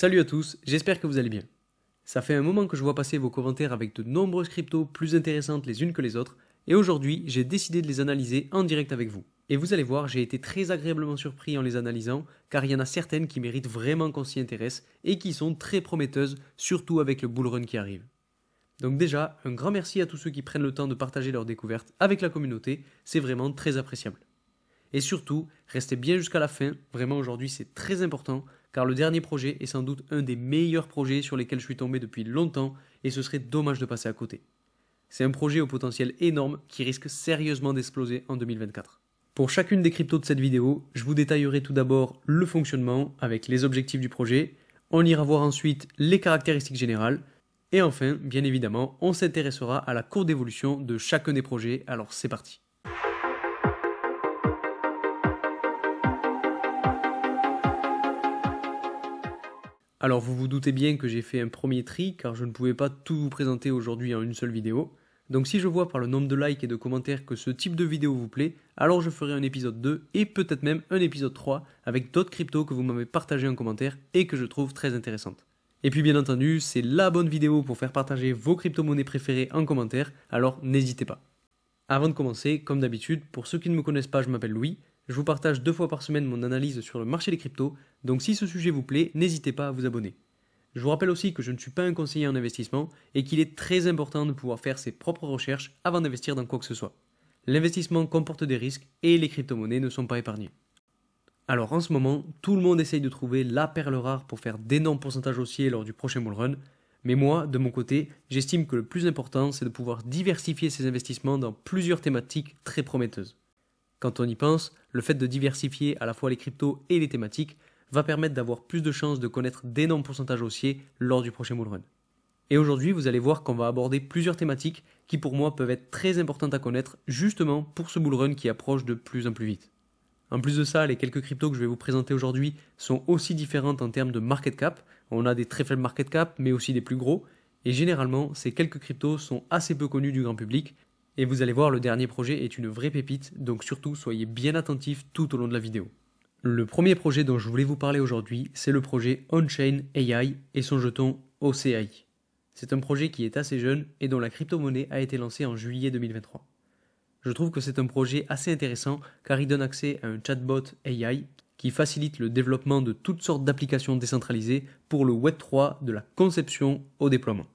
Salut à tous, j'espère que vous allez bien. Ça fait un moment que je vois passer vos commentaires avec de nombreuses cryptos plus intéressantes les unes que les autres, et aujourd'hui j'ai décidé de les analyser en direct avec vous. Et vous allez voir, j'ai été très agréablement surpris en les analysant, car il y en a certaines qui méritent vraiment qu'on s'y intéresse, et qui sont très prometteuses, surtout avec le bull run qui arrive. Donc déjà, un grand merci à tous ceux qui prennent le temps de partager leurs découvertes avec la communauté, c'est vraiment très appréciable. Et surtout, restez bien jusqu'à la fin, vraiment aujourd'hui c'est très important, car le dernier projet est sans doute un des meilleurs projets sur lesquels je suis tombé depuis longtemps, et ce serait dommage de passer à côté. C'est un projet au potentiel énorme qui risque sérieusement d'exploser en 2024. Pour chacune des cryptos de cette vidéo, je vous détaillerai tout d'abord le fonctionnement avec les objectifs du projet, on ira voir ensuite les caractéristiques générales, et enfin, bien évidemment, on s'intéressera à la courbe d'évolution de chacun des projets, alors c'est parti. Alors vous vous doutez bien que j'ai fait un premier tri car je ne pouvais pas tout vous présenter aujourd'hui en une seule vidéo. Donc si je vois par le nombre de likes et de commentaires que ce type de vidéo vous plaît, alors je ferai un épisode 2 et peut-être même un épisode 3 avec d'autres cryptos que vous m'avez partagé en commentaire et que je trouve très intéressantes. Et puis bien entendu, c'est la bonne vidéo pour faire partager vos crypto-monnaies préférées en commentaire, alors n'hésitez pas. Avant de commencer, comme d'habitude, pour ceux qui ne me connaissent pas, je m'appelle Louis. Je vous partage 2 fois par semaine mon analyse sur le marché des cryptos, donc si ce sujet vous plaît, n'hésitez pas à vous abonner. Je vous rappelle aussi que je ne suis pas un conseiller en investissement et qu'il est très important de pouvoir faire ses propres recherches avant d'investir dans quoi que ce soit. L'investissement comporte des risques et les crypto-monnaies ne sont pas épargnées. Alors en ce moment, tout le monde essaye de trouver la perle rare pour faire d'énormes pourcentages haussiers lors du prochain bull run, mais moi, de mon côté, j'estime que le plus important, c'est de pouvoir diversifier ses investissements dans plusieurs thématiques très prometteuses. Quand on y pense, le fait de diversifier à la fois les cryptos et les thématiques va permettre d'avoir plus de chances de connaître d'énormes pourcentages haussiers lors du prochain bull run. Et aujourd'hui, vous allez voir qu'on va aborder plusieurs thématiques qui pour moi peuvent être très importantes à connaître justement pour ce bull run qui approche de plus en plus vite. En plus de ça, les quelques cryptos que je vais vous présenter aujourd'hui sont aussi différentes en termes de market cap. On a des très faibles market cap mais aussi des plus gros. Et généralement, ces quelques cryptos sont assez peu connus du grand public. Et vous allez voir, le dernier projet est une vraie pépite, donc surtout soyez bien attentifs tout au long de la vidéo. Le premier projet dont je voulais vous parler aujourd'hui, c'est le projet On-Chain AI et son jeton OCAI. C'est un projet qui est assez jeune et dont la crypto-monnaie a été lancée en juillet 2023. Je trouve que c'est un projet assez intéressant car il donne accès à un chatbot AI qui facilite le développement de toutes sortes d'applications décentralisées pour le Web3 de la conception au déploiement.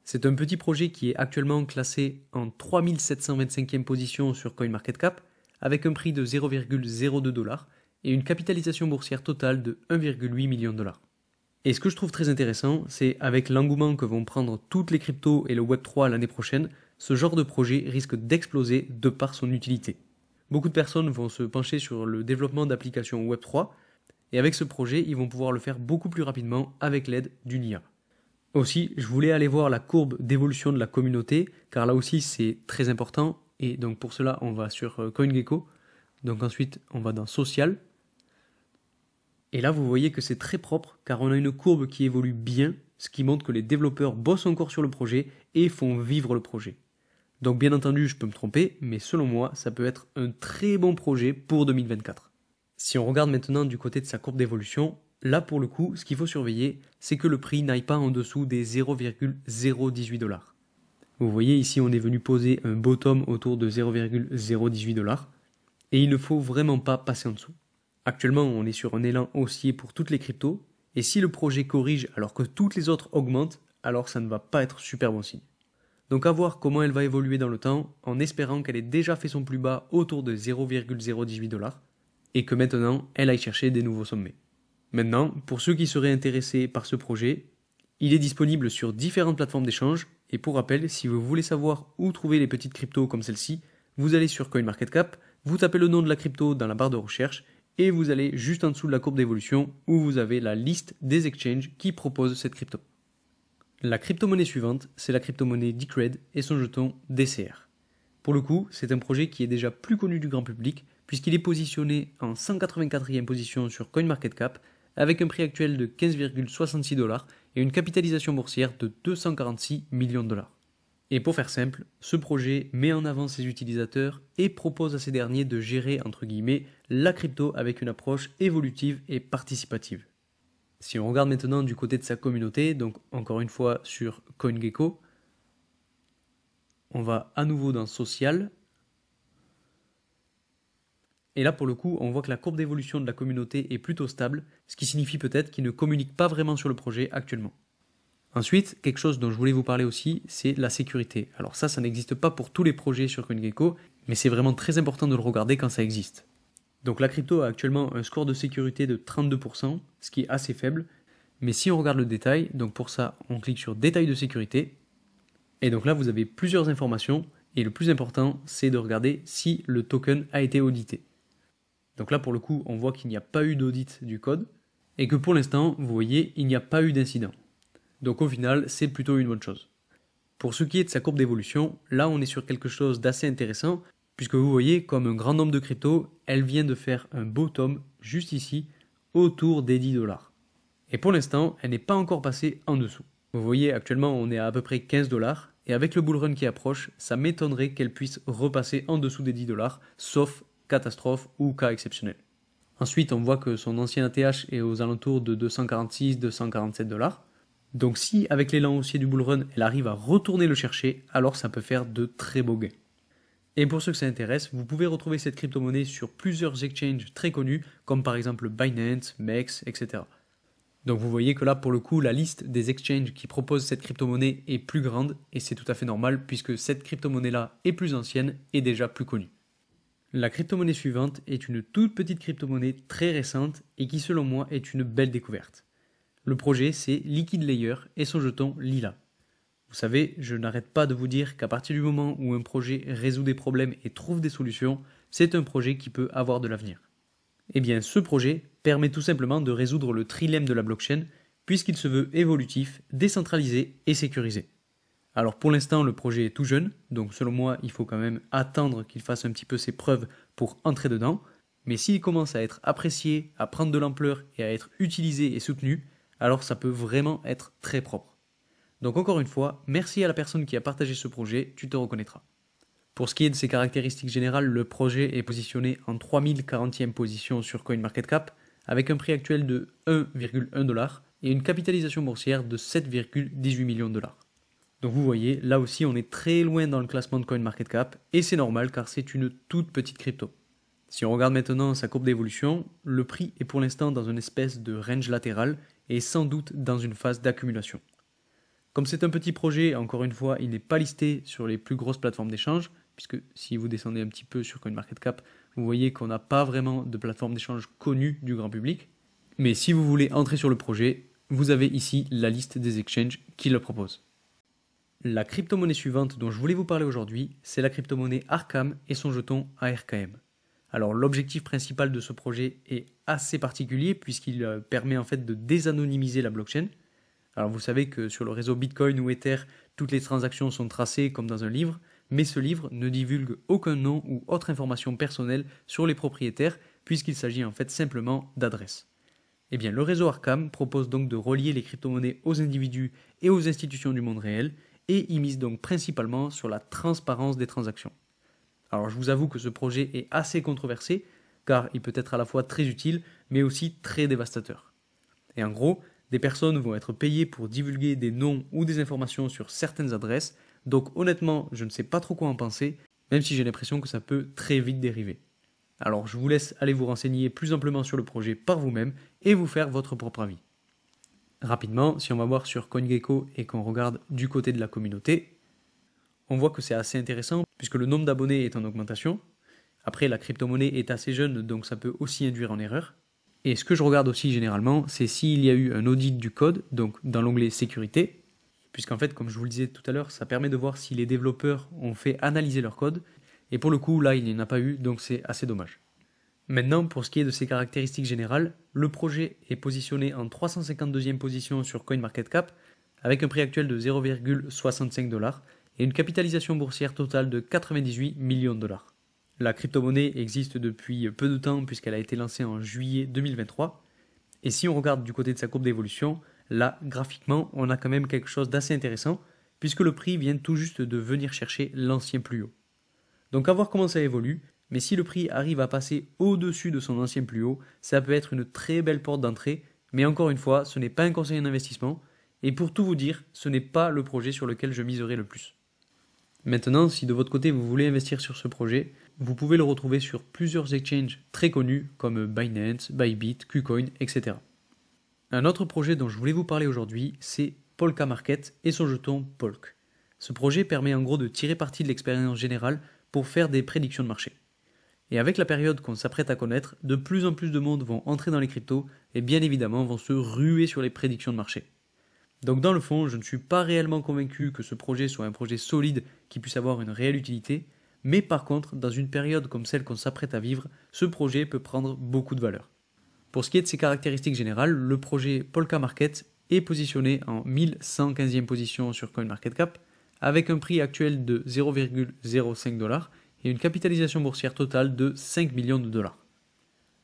C'est un petit projet qui est actuellement classé en 3725e position sur CoinMarketCap avec un prix de 0,02 $ et une capitalisation boursière totale de 1,8 million $. Et ce que je trouve très intéressant, c'est avec l'engouement que vont prendre toutes les cryptos et le Web3 l'année prochaine, ce genre de projet risque d'exploser de par son utilité. Beaucoup de personnes vont se pencher sur le développement d'applications Web3 et avec ce projet, ils vont pouvoir le faire beaucoup plus rapidement avec l'aide d'une IA. Aussi, je voulais aller voir la courbe d'évolution de la communauté, car là aussi c'est très important, et donc pour cela on va sur CoinGecko, donc ensuite on va dans Social, et là vous voyez que c'est très propre, car on a une courbe qui évolue bien, ce qui montre que les développeurs bossent encore sur le projet et font vivre le projet. Donc bien entendu je peux me tromper, mais selon moi ça peut être un très bon projet pour 2024. Si on regarde maintenant du côté de sa courbe d'évolution, là pour le coup, ce qu'il faut surveiller, c'est que le prix n'aille pas en dessous des 0,018 $. Vous voyez ici on est venu poser un bottom autour de 0,018 $, et il ne faut vraiment pas passer en dessous. Actuellement on est sur un élan haussier pour toutes les cryptos, et si le projet corrige alors que toutes les autres augmentent, alors ça ne va pas être super bon signe. Donc à voir comment elle va évoluer dans le temps, en espérant qu'elle ait déjà fait son plus bas autour de 0,018 $, et que maintenant elle aille chercher des nouveaux sommets. Maintenant, pour ceux qui seraient intéressés par ce projet, il est disponible sur différentes plateformes d'échange, et pour rappel, si vous voulez savoir où trouver les petites cryptos comme celle-ci, vous allez sur CoinMarketCap, vous tapez le nom de la crypto dans la barre de recherche, et vous allez juste en dessous de la courbe d'évolution où vous avez la liste des exchanges qui proposent cette crypto. La crypto-monnaie suivante, c'est la crypto-monnaie Decred et son jeton DCR. Pour le coup, c'est un projet qui est déjà plus connu du grand public, puisqu'il est positionné en 184e position sur CoinMarketCap, avec un prix actuel de 15,66 $ et une capitalisation boursière de 246 millions $. Et pour faire simple, ce projet met en avant ses utilisateurs et propose à ces derniers de gérer entre guillemets la crypto avec une approche évolutive et participative. Si on regarde maintenant du côté de sa communauté, donc encore une fois sur CoinGecko, on va à nouveau dans Social. Et là, pour le coup, on voit que la courbe d'évolution de la communauté est plutôt stable, ce qui signifie peut-être qu'ils ne communiquent pas vraiment sur le projet actuellement. Ensuite, quelque chose dont je voulais vous parler aussi, c'est la sécurité. Alors ça n'existe pas pour tous les projets sur CoinGecko, mais c'est vraiment très important de le regarder quand ça existe. Donc la crypto a actuellement un score de sécurité de 32%, ce qui est assez faible. Mais si on regarde le détail, donc pour ça, on clique sur détail de sécurité. Et donc là, vous avez plusieurs informations. Et le plus important, c'est de regarder si le token a été audité. Donc là, pour le coup, on voit qu'il n'y a pas eu d'audit du code. Et que pour l'instant, vous voyez, il n'y a pas eu d'incident. Donc au final, c'est plutôt une bonne chose. Pour ce qui est de sa courbe d'évolution, là on est sur quelque chose d'assez intéressant, puisque vous voyez, comme un grand nombre de cryptos, elle vient de faire un bottom juste ici, autour des 10 $. Et pour l'instant, elle n'est pas encore passée en dessous. Vous voyez, actuellement on est à peu près 15 $, et avec le bull run qui approche, ça m'étonnerait qu'elle puisse repasser en dessous des 10 $, sauf catastrophe ou cas exceptionnel. Ensuite, on voit que son ancien ATH est aux alentours de 246-247 $. Donc si, avec l'élan haussier du bull run, elle arrive à retourner le chercher, alors ça peut faire de très beaux gains. Et pour ceux que ça intéresse, vous pouvez retrouver cette crypto-monnaie sur plusieurs exchanges très connus, comme par exemple Binance, MEX, etc. Donc vous voyez que là, pour le coup, la liste des exchanges qui proposent cette crypto-monnaie est plus grande, et c'est tout à fait normal, puisque cette crypto-monnaie-là est plus ancienne et déjà plus connue. La crypto-monnaie suivante est une toute petite crypto-monnaie très récente, et qui selon moi est une belle découverte. Le projet, c'est Liquid Layer et son jeton Lila. Vous savez, je n'arrête pas de vous dire qu'à partir du moment où un projet résout des problèmes et trouve des solutions, c'est un projet qui peut avoir de l'avenir. Eh bien, ce projet permet tout simplement de résoudre le trilemme de la blockchain, puisqu'il se veut évolutif, décentralisé et sécurisé. Alors pour l'instant, le projet est tout jeune, donc selon moi, il faut quand même attendre qu'il fasse un petit peu ses preuves pour entrer dedans, mais s'il commence à être apprécié, à prendre de l'ampleur et à être utilisé et soutenu, alors ça peut vraiment être très propre. Donc encore une fois, merci à la personne qui a partagé ce projet, tu te reconnaîtras. Pour ce qui est de ses caractéristiques générales, le projet est positionné en 3040e position sur CoinMarketCap, avec un prix actuel de 1,1 $ et une capitalisation boursière de 7,18 millions $. Donc vous voyez, là aussi on est très loin dans le classement de CoinMarketCap, et c'est normal car c'est une toute petite crypto. Si on regarde maintenant sa courbe d'évolution, le prix est pour l'instant dans une espèce de range latéral, et sans doute dans une phase d'accumulation. Comme c'est un petit projet, encore une fois, il n'est pas listé sur les plus grosses plateformes d'échange, puisque si vous descendez un petit peu sur CoinMarketCap, vous voyez qu'on n'a pas vraiment de plateforme d'échange connue du grand public. Mais si vous voulez entrer sur le projet, vous avez ici la liste des exchanges qui le proposent. La crypto-monnaie suivante dont je voulais vous parler aujourd'hui, c'est la crypto-monnaie Arkham et son jeton ARKM. Alors l'objectif principal de ce projet est assez particulier puisqu'il permet en fait de désanonymiser la blockchain. Alors vous savez que sur le réseau Bitcoin ou Ether, toutes les transactions sont tracées comme dans un livre, mais ce livre ne divulgue aucun nom ou autre information personnelle sur les propriétaires puisqu'il s'agit en fait simplement d'adresses. Eh bien le réseau Arkham propose donc de relier les crypto-monnaies aux individus et aux institutions du monde réel et y mise donc principalement sur la transparence des transactions. Alors je vous avoue que ce projet est assez controversé, car il peut être à la fois très utile, mais aussi très dévastateur. Et en gros, des personnes vont être payées pour divulguer des noms ou des informations sur certaines adresses, donc honnêtement, je ne sais pas trop quoi en penser, même si j'ai l'impression que ça peut très vite dériver. Alors je vous laisse aller vous renseigner plus amplement sur le projet par vous-même et vous faire votre propre avis. Rapidement, si on va voir sur CoinGecko et qu'on regarde du côté de la communauté, on voit que c'est assez intéressant puisque le nombre d'abonnés est en augmentation. Après, la crypto-monnaie est assez jeune, donc ça peut aussi induire en erreur. Et ce que je regarde aussi généralement, c'est s'il y a eu un audit du code, donc dans l'onglet sécurité, puisqu'en fait, comme je vous le disais tout à l'heure, ça permet de voir si les développeurs ont fait analyser leur code. Et pour le coup, là, il n'y en a pas eu, donc c'est assez dommage. Maintenant, pour ce qui est de ses caractéristiques générales, le projet est positionné en 352e position sur CoinMarketCap, avec un prix actuel de 0,65 $ et une capitalisation boursière totale de 98 millions $. La crypto-monnaie existe depuis peu de temps puisqu'elle a été lancée en juillet 2023. Et si on regarde du côté de sa courbe d'évolution, là, graphiquement, on a quand même quelque chose d'assez intéressant puisque le prix vient tout juste de venir chercher l'ancien plus haut. Donc à voir comment ça évolue, mais si le prix arrive à passer au-dessus de son ancien plus haut, ça peut être une très belle porte d'entrée Mais encore une fois, ce n'est pas un conseil d'investissement, et pour tout vous dire, ce n'est pas le projet sur lequel je miserai le plus. Maintenant, si de votre côté vous voulez investir sur ce projet, vous pouvez le retrouver sur plusieurs exchanges très connus comme Binance, Bybit, KuCoin, etc. Un autre projet dont je voulais vous parler aujourd'hui, c'est Polka Market et son jeton Polk. Ce projet permet en gros de tirer parti de l'expérience générale pour faire des prédictions de marché. Et avec la période qu'on s'apprête à connaître, de plus en plus de monde vont entrer dans les cryptos et bien évidemment vont se ruer sur les prédictions de marché. Donc dans le fond, je ne suis pas réellement convaincu que ce projet soit un projet solide qui puisse avoir une réelle utilité, mais par contre, dans une période comme celle qu'on s'apprête à vivre, ce projet peut prendre beaucoup de valeur. Pour ce qui est de ses caractéristiques générales, le projet Polka Market est positionné en 1115e position sur CoinMarketCap, avec un prix actuel de 0,05$ et une capitalisation boursière totale de 5 millions de dollars.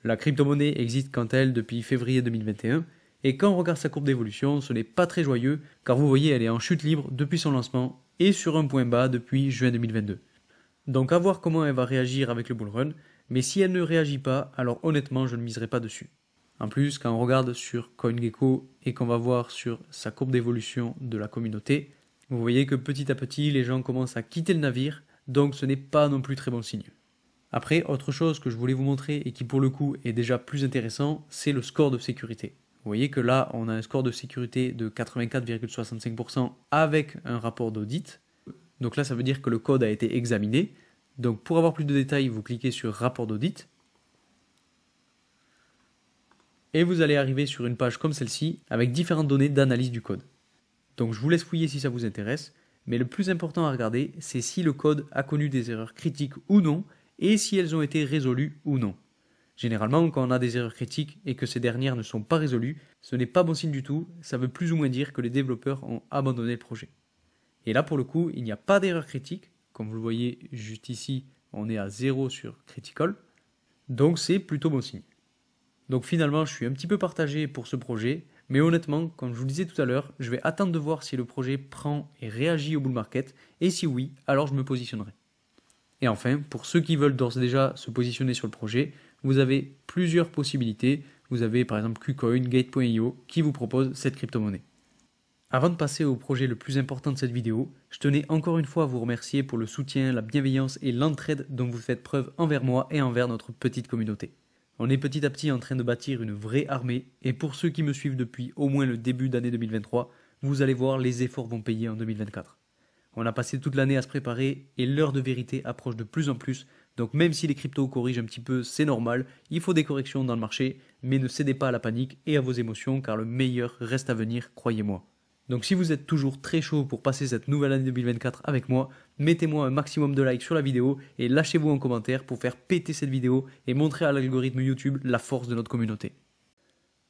La crypto-monnaie existe quant à elle depuis février 2021, et quand on regarde sa courbe d'évolution, ce n'est pas très joyeux, car vous voyez elle est en chute libre depuis son lancement et sur un point bas depuis juin 2022. Donc à voir comment elle va réagir avec le bull run, mais si elle ne réagit pas, alors honnêtement je ne miserai pas dessus. En plus, quand on regarde sur CoinGecko et qu'on va voir sur sa courbe d'évolution de la communauté, vous voyez que petit à petit les gens commencent à quitter le navire, donc ce n'est pas non plus très bon signe. Après, autre chose que je voulais vous montrer et qui pour le coup est déjà plus intéressant, c'est le score de sécurité. Vous voyez que là, on a un score de sécurité de 84,65% avec un rapport d'audit. Donc là, ça veut dire que le code a été examiné. Donc pour avoir plus de détails, vous cliquez sur rapport d'audit. Et vous allez arriver sur une page comme celle-ci avec différentes données d'analyse du code. Donc je vous laisse fouiller si ça vous intéresse. Mais le plus important à regarder, c'est si le code a connu des erreurs critiques ou non et si elles ont été résolues ou non. Généralement, quand on a des erreurs critiques et que ces dernières ne sont pas résolues, ce n'est pas bon signe du tout, ça veut plus ou moins dire que les développeurs ont abandonné le projet. Et là, pour le coup, il n'y a pas d'erreur critique, comme vous le voyez juste ici, on est à 0 sur Critical, donc c'est plutôt bon signe. Donc finalement, je suis un petit peu partagé pour ce projet, mais honnêtement, comme je vous le disais tout à l'heure, je vais attendre de voir si le projet prend et réagit au bull market, et si oui, alors je me positionnerai. Et enfin, pour ceux qui veulent d'ores et déjà se positionner sur le projet, vous avez plusieurs possibilités. Vous avez par exemple KuCoin, Gate.io qui vous propose cette crypto-monnaie. Avant de passer au projet le plus important de cette vidéo, je tenais encore une fois à vous remercier pour le soutien, la bienveillance et l'entraide dont vous faites preuve envers moi et envers notre petite communauté. On est petit à petit en train de bâtir une vraie armée et pour ceux qui me suivent depuis au moins le début d'année 2023, vous allez voir les efforts vont payer en 2024. On a passé toute l'année à se préparer et l'heure de vérité approche de plus en plus. Donc même si les cryptos corrigent un petit peu, c'est normal. Il faut des corrections dans le marché, mais ne cédez pas à la panique et à vos émotions car le meilleur reste à venir, croyez-moi. Donc si vous êtes toujours très chaud pour passer cette nouvelle année 2024 avec moi, mettez-moi un maximum de likes sur la vidéo et lâchez-vous en commentaire pour faire péter cette vidéo et montrer à l'algorithme YouTube la force de notre communauté.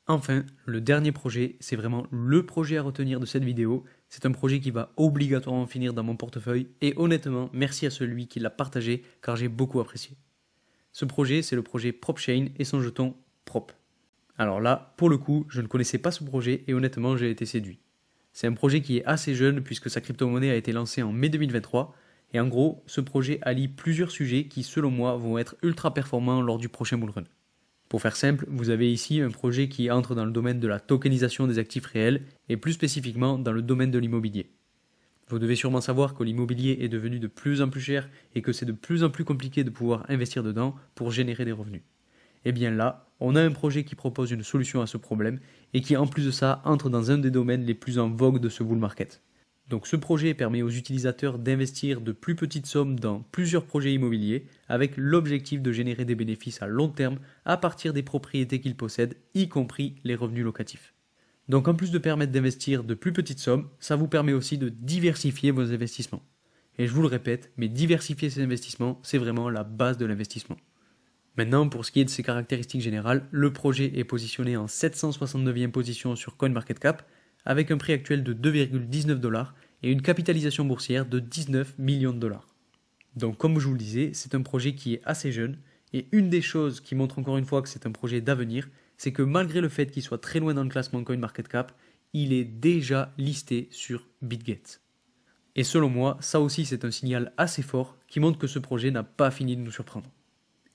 Enfin, le dernier projet, c'est vraiment le projet à retenir de cette vidéo. C'est un projet qui va obligatoirement finir dans mon portefeuille et honnêtement, merci à celui qui l'a partagé car j'ai beaucoup apprécié. Ce projet, c'est le projet PropChain et son jeton Prop. Alors là, pour le coup, je ne connaissais pas ce projet et honnêtement, j'ai été séduit. C'est un projet qui est assez jeune puisque sa crypto-monnaie a été lancée en mai 2023 et en gros, ce projet allie plusieurs sujets qui, selon moi, vont être ultra performants lors du prochain bull run. Pour faire simple, vous avez ici un projet qui entre dans le domaine de la tokenisation des actifs réels et plus spécifiquement dans le domaine de l'immobilier. Vous devez sûrement savoir que l'immobilier est devenu de plus en plus cher et que c'est de plus en plus compliqué de pouvoir investir dedans pour générer des revenus. Et bien là, on a un projet qui propose une solution à ce problème et qui en plus de ça entre dans un des domaines les plus en vogue de ce bull market. Donc ce projet permet aux utilisateurs d'investir de plus petites sommes dans plusieurs projets immobiliers avec l'objectif de générer des bénéfices à long terme à partir des propriétés qu'ils possèdent, y compris les revenus locatifs. Donc en plus de permettre d'investir de plus petites sommes, ça vous permet aussi de diversifier vos investissements. Et je vous le répète, mais diversifier ces investissements, c'est vraiment la base de l'investissement. Maintenant, pour ce qui est de ses caractéristiques générales, le projet est positionné en 769e position sur CoinMarketCap, avec un prix actuel de 2,19$ et une capitalisation boursière de 19 millions de dollars. Donc comme je vous le disais, c'est un projet qui est assez jeune, et une des choses qui montre encore une fois que c'est un projet d'avenir, c'est que malgré le fait qu'il soit très loin dans le classement CoinMarketCap, il est déjà listé sur BitGet. Et selon moi, ça aussi c'est un signal assez fort qui montre que ce projet n'a pas fini de nous surprendre.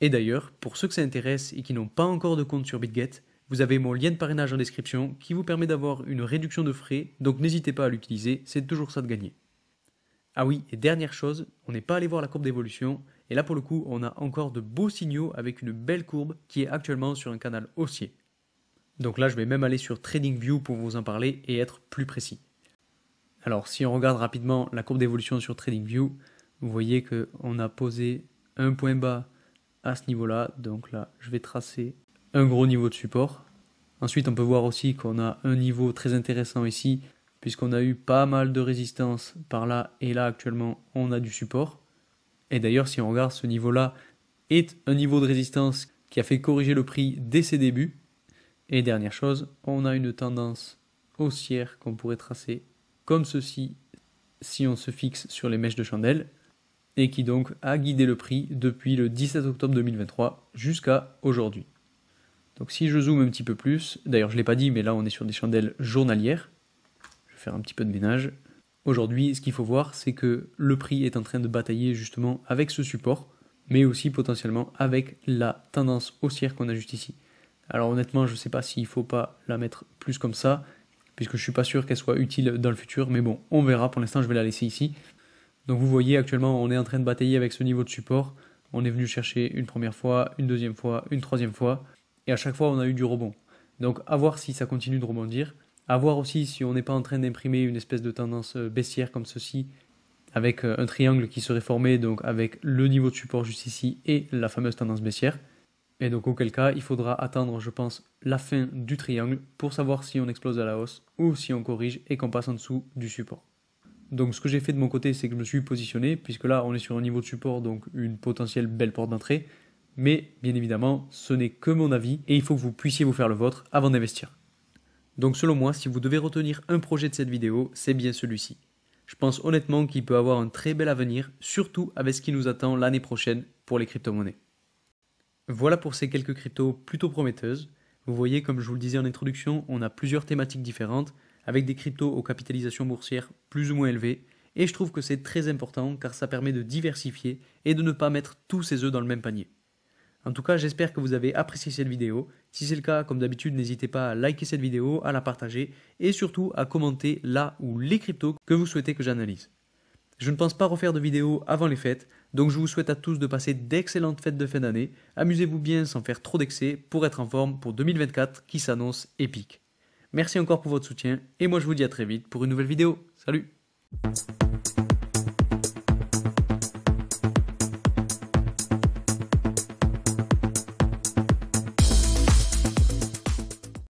Et d'ailleurs, pour ceux que ça intéresse et qui n'ont pas encore de compte sur BitGet, Vous avez mon lien de parrainage en description qui vous permet d'avoir une réduction de frais, donc n'hésitez pas à l'utiliser, c'est toujours ça de gagner. Ah oui, et dernière chose, on n'est pas allé voir la courbe d'évolution, et là pour le coup on a encore de beaux signaux avec une belle courbe qui est actuellement sur un canal haussier. Donc là je vais même aller sur TradingView pour vous en parler et être plus précis. Alors si on regarde rapidement la courbe d'évolution sur TradingView, vous voyez qu'on a posé un point bas à ce niveau-là, donc là je vais tracer un gros niveau de support. Ensuite on peut voir aussi qu'on a un niveau très intéressant ici, puisqu'on a eu pas mal de résistance par là, et là actuellement on a du support. Et d'ailleurs si on regarde, ce niveau-là est un niveau de résistance qui a fait corriger le prix dès ses débuts. Et dernière chose, on a une tendance haussière qu'on pourrait tracer comme ceci si on se fixe sur les mèches de chandelle, et qui donc a guidé le prix depuis le 17 octobre 2023 jusqu'à aujourd'hui. Donc si je zoome un petit peu plus, d'ailleurs je ne l'ai pas dit mais là on est sur des chandelles journalières, je vais faire un petit peu de ménage. Aujourd'hui ce qu'il faut voir c'est que le prix est en train de batailler justement avec ce support, mais aussi potentiellement avec la tendance haussière qu'on a juste ici. Alors honnêtement je ne sais pas s'il ne faut pas la mettre plus comme ça, puisque je ne suis pas sûr qu'elle soit utile dans le futur, mais bon on verra, pour l'instant je vais la laisser ici. Donc vous voyez actuellement on est en train de batailler avec ce niveau de support, on est venu chercher une première fois, une deuxième fois, une troisième fois, et à chaque fois on a eu du rebond. Donc à voir si ça continue de rebondir, à voir aussi si on n'est pas en train d'imprimer une espèce de tendance baissière comme ceci, avec un triangle qui serait formé, donc avec le niveau de support juste ici et la fameuse tendance baissière. Et donc auquel cas il faudra attendre je pense la fin du triangle pour savoir si on explose à la hausse ou si on corrige et qu'on passe en dessous du support. Donc ce que j'ai fait de mon côté c'est que je me suis positionné, puisque là on est sur un niveau de support, donc une potentielle belle porte d'entrée. Mais bien évidemment ce n'est que mon avis et il faut que vous puissiez vous faire le vôtre avant d'investir. Donc selon moi, si vous devez retenir un projet de cette vidéo, c'est bien celui-ci. Je pense honnêtement qu'il peut avoir un très bel avenir, surtout avec ce qui nous attend l'année prochaine pour les crypto-monnaies. Voilà pour ces quelques cryptos plutôt prometteuses. Vous voyez, comme je vous le disais en introduction, on a plusieurs thématiques différentes, avec des cryptos aux capitalisations boursières plus ou moins élevées, et je trouve que c'est très important car ça permet de diversifier et de ne pas mettre tous ses œufs dans le même panier. En tout cas, j'espère que vous avez apprécié cette vidéo. Si c'est le cas, comme d'habitude, n'hésitez pas à liker cette vidéo, à la partager et surtout à commenter là ou les cryptos que vous souhaitez que j'analyse. Je ne pense pas refaire de vidéo avant les fêtes, donc je vous souhaite à tous de passer d'excellentes fêtes de fin d'année. Amusez-vous bien sans faire trop d'excès pour être en forme pour 2024 qui s'annonce épique. Merci encore pour votre soutien et moi je vous dis à très vite pour une nouvelle vidéo. Salut!